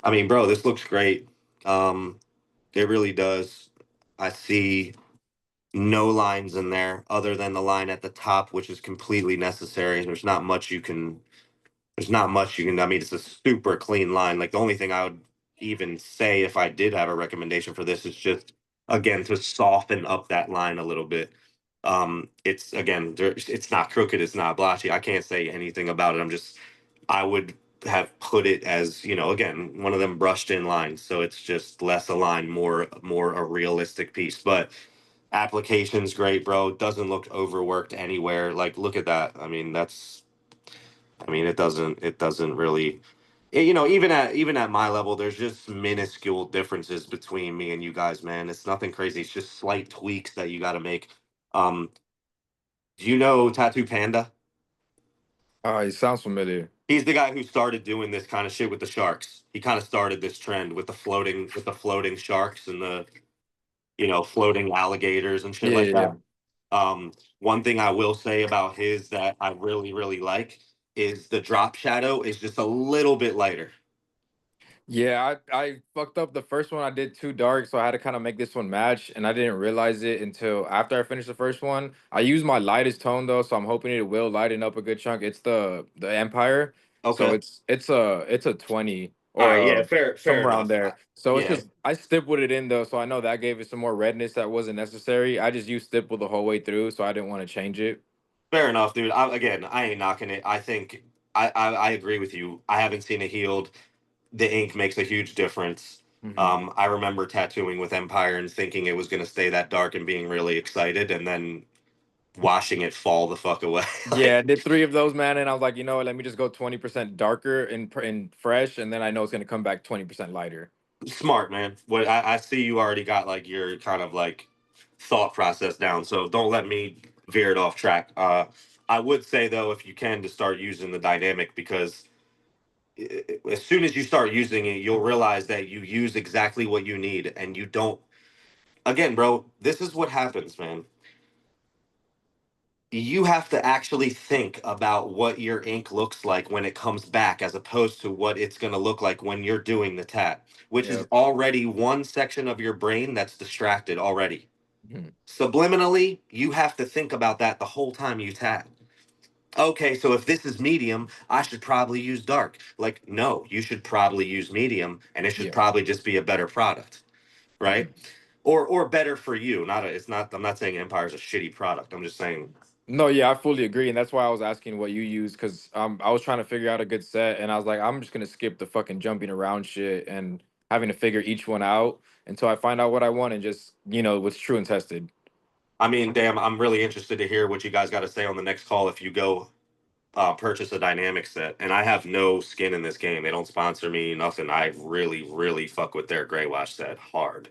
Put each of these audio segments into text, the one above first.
I mean, bro, this looks great. Um, it really does. I see no lines in there other than the line at the top, which is completely necessary. There's not much you can. I mean, it's a super clean line. Like the only thing I would even say if I did have a recommendation for this is just again to soften up that line a little bit. It's again, it's not crooked, it's not blotchy. I can't say anything about it. I would have put it as again one of them brushed in lines, so it's just less aligned, more a realistic piece. But application's great, bro. Doesn't look overworked anywhere. Like, look at that. I mean, it doesn't really even at my level, there's just minuscule differences between me and you guys, man. It's nothing crazy. It's just slight tweaks that you got to make. um do you know Tattoo Panda? It sounds familiar. He's the guy who started doing this kind of shit with the sharks. He kind of started this trend with the floating sharks and the floating alligators and shit Yeah, like yeah, yeah. that. One thing I will say about his that I really, really like is the drop shadow is just a little bit lighter. Yeah, I fucked up the first one. I did too dark, so I had to kind of make this one match, and I didn't realize it until after I finished the first one. I used my lightest tone though, so I'm hoping it will lighten up a good chunk. It's the Empire, so Okay. it's a 20 All or right. Yeah. Fair somewhere around enough. there. So it's Yeah. just I stippled it in though, so I know that gave it some more redness that wasn't necessary. I just used stipple the whole way through, so I didn't want to change it. Fair enough, dude. Again, I ain't knocking it. I think I agree with you. I haven't seen it healed. The ink makes a huge difference. Hmm. I remember tattooing with Empire and thinking it was going to stay that dark and being really excited, and then watching it fall the fuck away. Yeah, I did three of those, man, and I was like, you know what? Let me just go 20% darker and fresh, and then I know it's gonna come back 20% lighter. Smart, man. What I see, you already got like your kind of like thought process down. So don't let me veer it off track. I would say though, if you can, to start using the dynamic, because as soon as you start using it, you'll realize that you use exactly what you need, and you don't. Again, bro, this is what happens, man. You have to actually think about what your ink looks like when it comes back, as opposed to what it's going to look like when you're doing the tat, which is Yep. already one section of your brain that's distracted already. Mhm. Subliminally, you have to think about that the whole time you tat. Okay, so if this is medium, I should probably use dark. Like, no, you should probably use medium, and it should Yeah. probably just be a better product, right? Mhm. Or better for you. It's not. I'm not saying Empire's a shitty product. I'm just saying. No, yeah, I fully agree, and that's why I was asking what you use because I was trying to figure out a good set, and I was like, I'm just gonna skip the fucking jumping around shit and having to figure each one out until I find out what I want and just what's true and tested. I mean, damn, I'm really interested to hear what you guys got to say on the next call if you go purchase a dynamic set. And I have no skin in this game. They don't sponsor me, nothing. I really, really fuck with their gray wash set hard.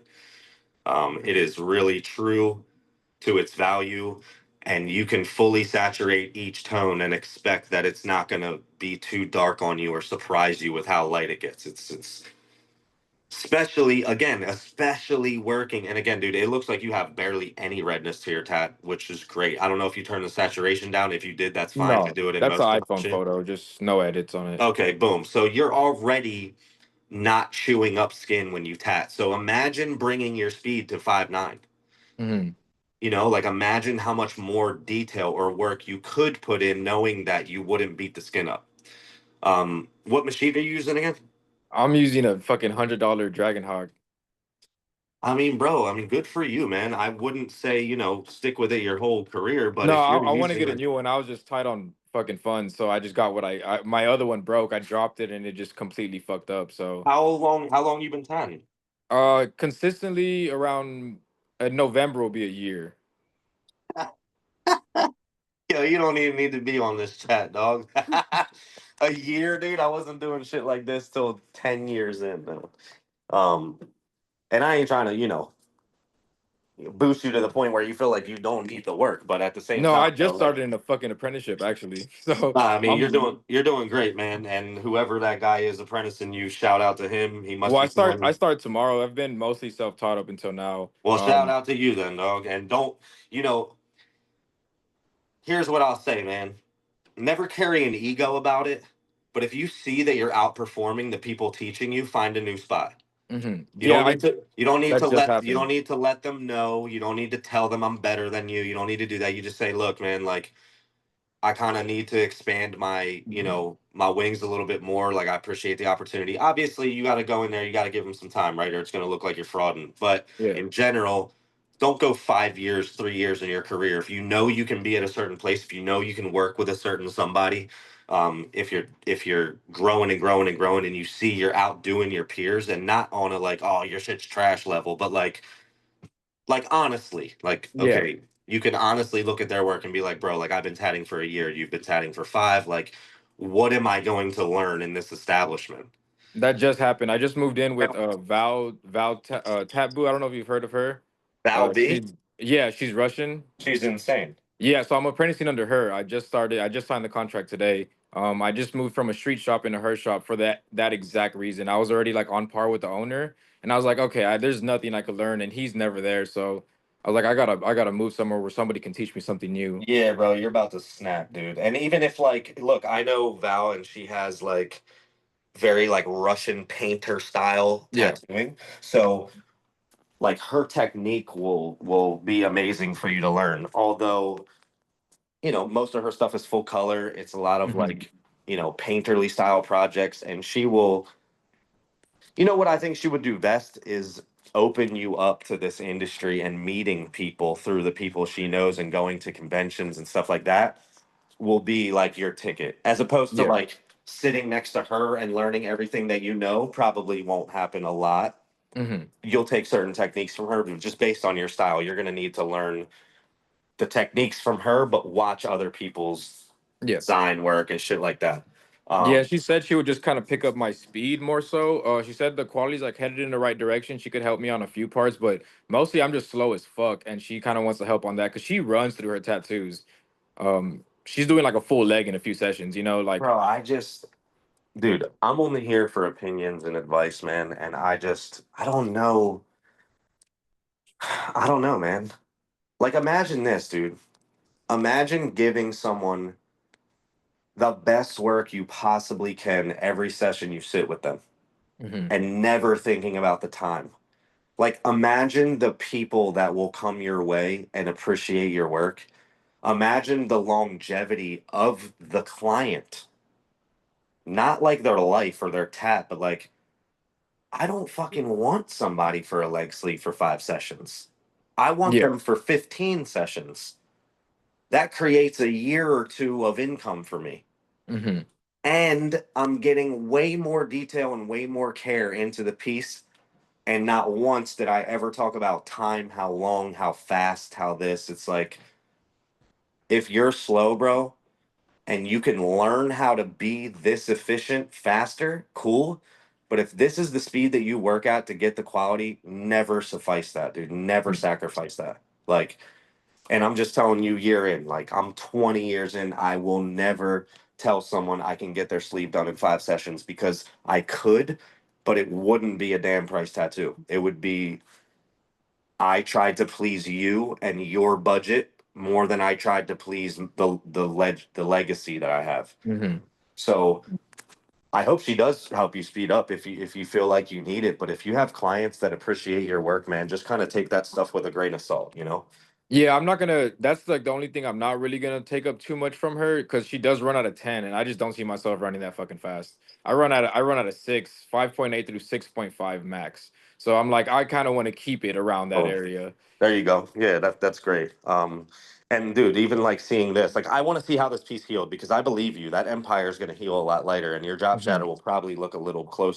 It is really true to its value, and you can fully saturate each tone and expect that it's not going to be too dark on you or surprise you with how light it gets. It's especially working. And again, dude, it looks like you have barely any redness to your tat, which is great. I don't know if you turn the saturation down. If you did, that's fine. I No, do it in that's an most of my iPhone shit. photo, just no edits on it. Okay, boom. So you're already not chewing up skin when you tat. So imagine bringing your speed to 5.9. Hmm. Like, imagine how much more detail or work you could put in knowing that you wouldn't beat the skin up. What machine are you using again? I'm using a fucking $100 Dragon Hawk. I mean, bro, I mean, good for you, man. I wouldn't say, stick with it your whole career, but No, if you're I want to using get a it, new one. I was just tight on fucking funds, so I just got what my other one broke. I dropped it and it just completely fucked up. So, how long you been tanning? consistently around November will be a year. Yo, you don't even need to be on this chat, dog. A year, dude. I wasn't doing shit like this till 10 years in, man. Um, and I ain't trying to, boost you to the point where you feel like you don't need the work, but at the same No, time, I just started in a fucking apprenticeship actually. So nah, I mean, you're I'm doing great, man. And whoever that guy is apprenticing you, shout out to him. He must well, be I someone. start tomorrow. I've been mostly self taught up until now. Well, shout out to you then, dog. And don't, you know, here's what I'll say, man. Never carry an ego about it. But if you see that you're outperforming the people teaching you, find a new spot. You Yeah, don't I need to that just you don't happened. need to let them know. You don't need to tell them I'm better than you. You don't need to do that. You just say, "Look, man, like I kind of need to expand my, my wings a little bit more. Like I appreciate the opportunity. Obviously, you got to go in there. You got to give them some time, right? Or it's going to look like you're frauding. But Yeah. in general, don't go 5 years, 3 years in your career. If you know you can be at a certain place, if you know you can work with a certain somebody, if you're growing and growing and growing, and you see you're outdoing your peers, and not on a like, oh, your shit's trash level, but like honestly, like Yeah. okay, you can honestly look at their work and be like, bro, like I've been tatting for a year, you've been tatting for five, like what am I going to learn in this establishment? That just happened. I just moved in with Taboo. I don't know if you've heard of her. Val B, She's Russian. she's insane. Yeah, so I'm apprenticing under her. I just signed the contract today. I just moved from a street shop into her shop for that exact reason. I was already like on par with the owner, and I was like, okay, there's nothing I could learn, and he's never there. So I was like, I gotta move somewhere where somebody can teach me something new. Yeah, bro, you're about to snap, dude. And even if like, look, I know Val and she has like very like Russian painter style Yeah. tattooing. So like her technique will be amazing for you to learn. Although most of her stuff is full color. It's a lot of Hmm. like, painterly style projects. And she will, what I think she would do best is open you up to this industry and meeting people through the people she knows and going to conventions and stuff like that will be like your ticket. As opposed to Yeah. like sitting next to her and learning everything that probably won't happen a lot. Hmm. You'll take certain techniques from her, but just based on your style, you're going to need to learn the techniques from her, but watch other people's Yeah. design work and shit like that. Yeah, Um, she said she would just kind of pick up my speed more so. She said the quality's like headed in the right direction. She could help me on a few parts, but mostly I'm just slow as fuck, and she kind of wants to help on that because she runs through her tattoos. She's doing like a full leg in a few sessions, like. bro, dude, I'm only here for opinions and advice, man. And I don't know. I don't know, man. Like, imagine this, dude. Imagine giving someone the best work you possibly can every session you sit with them Hmm. and never thinking about the time. Like, imagine the people that will come your way and appreciate your work. Imagine the longevity of the client, not like their life or their tat, but like, I don't fucking want somebody for a leg sleeve for 5 sessions. I want Yeah. them for 15 sessions. That creates a year or two of income for me. Hmm. And I'm getting way more detail and way more care into the piece. And not once did I ever talk about time, how long, how fast, how this. It's like, if you're slow, bro, and you can learn how to be this efficient faster, cool. But if this is the speed that you work at to get the quality, never suffice that, dude. Never sacrifice that. Like, and I'm just telling you, year in, like, I'm 20 years in, I will never tell someone I can get their sleeve done in 5 sessions because I could, but it wouldn't be a damn price tattoo. It would be, I tried to please you and your budget more than I tried to please the legacy that I have. Hmm. So I hope she does help you speed up if you feel like you need it. But if you have clients that appreciate your work, man, just kind of take that stuff with a grain of salt, you know? Yeah, I'm not gonna. That's like the only thing I'm not really gonna take up too much from her because she does run out of 10, and I just don't see myself running that fucking fast. I run out of 6, 5.8 through 6.5 max. So I'm like, I kind of want to keep it around that Oh, area. there you go. Yeah, that's great. And dude, even like seeing this, like I want to see how this piece healed because I believe you. That empire is going to heal a lot later, and your drop shadow will probably look a little closer